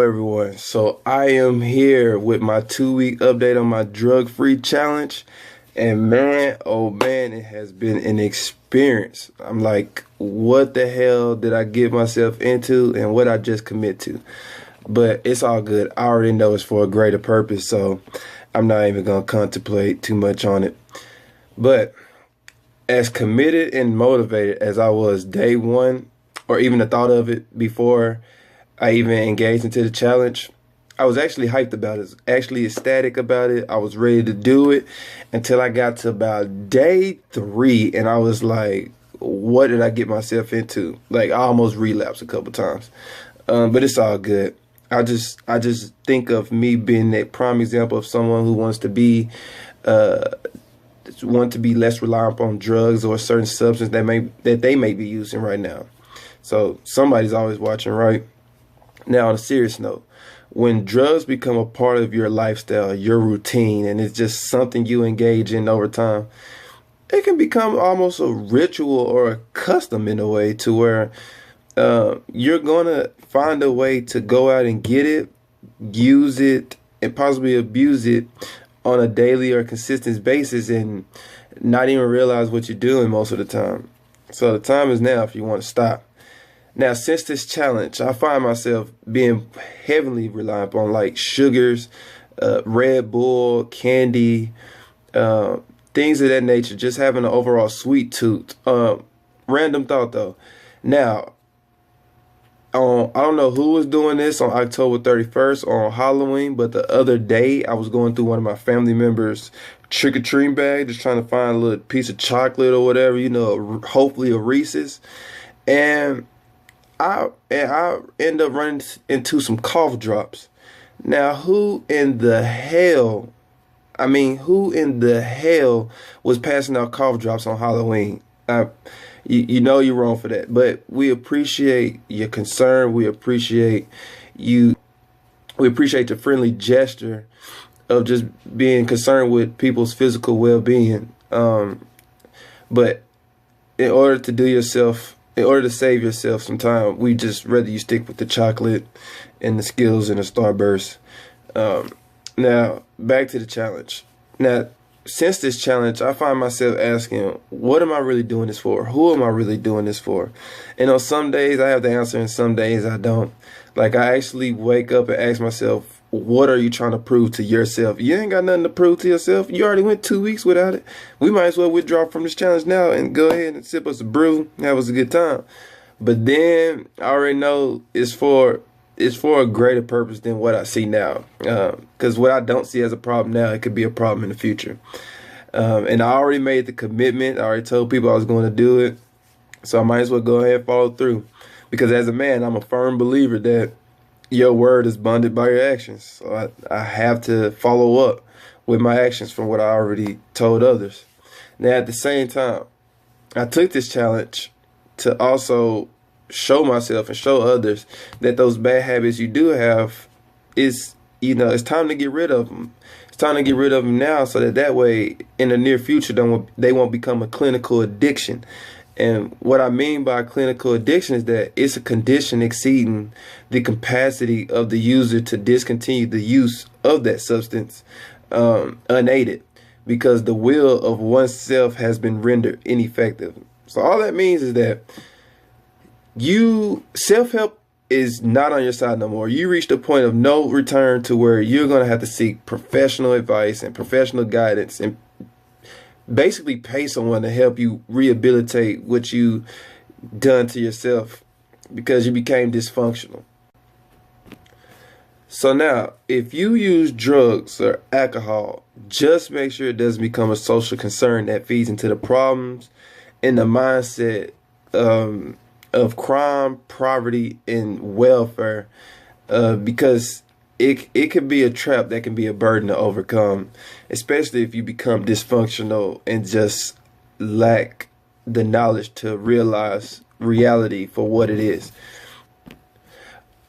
everyone. So I am here with my 2-week update on my drug-free challenge. And man, oh man, it has been an experience. I'm like, what the hell did I get myself into and what I just commit to? But it's all good. I already know it's for a greater purpose, so I'm not even going to contemplate too much on it. But as committed and motivated as I was day one, or even the thought of it before I even engaged into the challenge, I was actually hyped about it, actually ecstatic about it. I was ready to do it until I got to about day 3, and I was like, what did I get myself into? Like, I almost relapsed a couple times, but it's all good. I just think of me being that prime example of someone who wants to be less reliant on drugs or a certain substance that they may be using right now. So somebody's always watching, right? Now, on a serious note, when drugs become a part of your lifestyle, your routine, and it's just something you engage in over time, it can become almost a ritual or a custom in a way to where you're going to find a way to go out and get it, use it, and possibly abuse it on a daily or consistent basis and not even realize what you're doing most of the time. So the time is now if you want to stop. Now, since this challenge, I find myself being heavily reliant on like sugars, Red Bull, candy, things of that nature, just having an overall sweet tooth. Random thought though. Now, I don't know who was doing this on October 31st on Halloween, but the other day I was going through one of my family members' trick-or-treating bag, just trying to find a little piece of chocolate or whatever, you know, hopefully a Reese's. And I end up running into some cough drops. Now, who in the hell was passing out cough drops on Halloween? You know you're wrong for that, but we appreciate your concern. We appreciate you. We appreciate the friendly gesture of just being concerned with people's physical well-being. But in order to save yourself some time, we just rather you stick with the chocolate and the Skittles and the Starburst. Now, back to the challenge. Now, since this challenge, I find myself asking, what am I really doing this for? Who am I really doing this for? And on some days I have the answer and some days I don't. Like, I actually wake up and ask myself, what are you trying to prove to yourself? You ain't got nothing to prove to yourself. You already went 2 weeks without it. We might as well withdraw from this challenge now and go ahead and sip us a brew, have us a good time. But then I already know it's for a greater purpose than what I see now. Because what I don't see as a problem now, it could be a problem in the future. And I already made the commitment. I already told people I was going to do it. So I might as well go ahead and follow through. Because as a man, I'm a firm believer that your word is bonded by your actions. So I have to follow up with my actions from what I already told others. Now, at the same time, I took this challenge to also show myself and show others that those bad habits you do have it's time to get rid of them. It's time to get rid of them now so that way in the near future they won't become a clinical addiction. And what I mean by clinical addiction is that it's a condition exceeding the capacity of the user to discontinue the use of that substance unaided, because the will of oneself has been rendered ineffective. So all that means is that self-help is not on your side no more. You reached a point of no return to where you're going to have to seek professional advice and professional guidance and basically pay someone to help you rehabilitate what you done to yourself because you became dysfunctional. So now, if you use drugs or alcohol, just make sure it doesn't become a social concern that feeds into the problems and the mindset of crime, poverty, and welfare, because it can be a trap that can be a burden to overcome, especially if you become dysfunctional and just lack the knowledge to realize reality for what it is.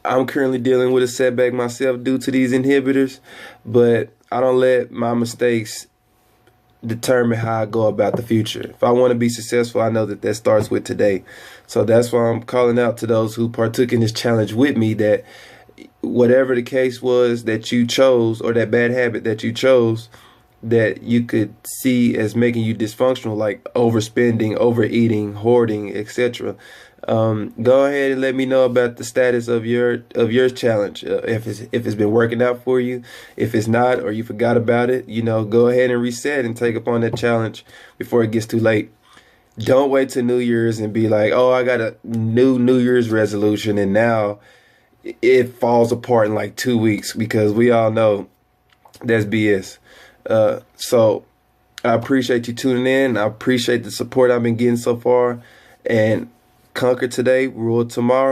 I'm currently dealing with a setback myself due to these inhibitors, but I don't let my mistakes determine how I go about the future. If I want to be successful, I know that starts with today. So that's why I'm calling out to those who partook in this challenge with me that whatever the case was that you chose, or that bad habit that you chose, that you could see as making you dysfunctional, like overspending, overeating, hoarding, etc. Go ahead and let me know about the status of your challenge. If it's been working out for you. If it's not, or you forgot about it, go ahead and reset and take upon that challenge before it gets too late. Don't wait till New Year's and be like, oh, I got a New Year's resolution, and now it falls apart in like 2 weeks, because we all know that's BS. So I appreciate you tuning in. I appreciate the support I've been getting so far. And conquer today, rule tomorrow.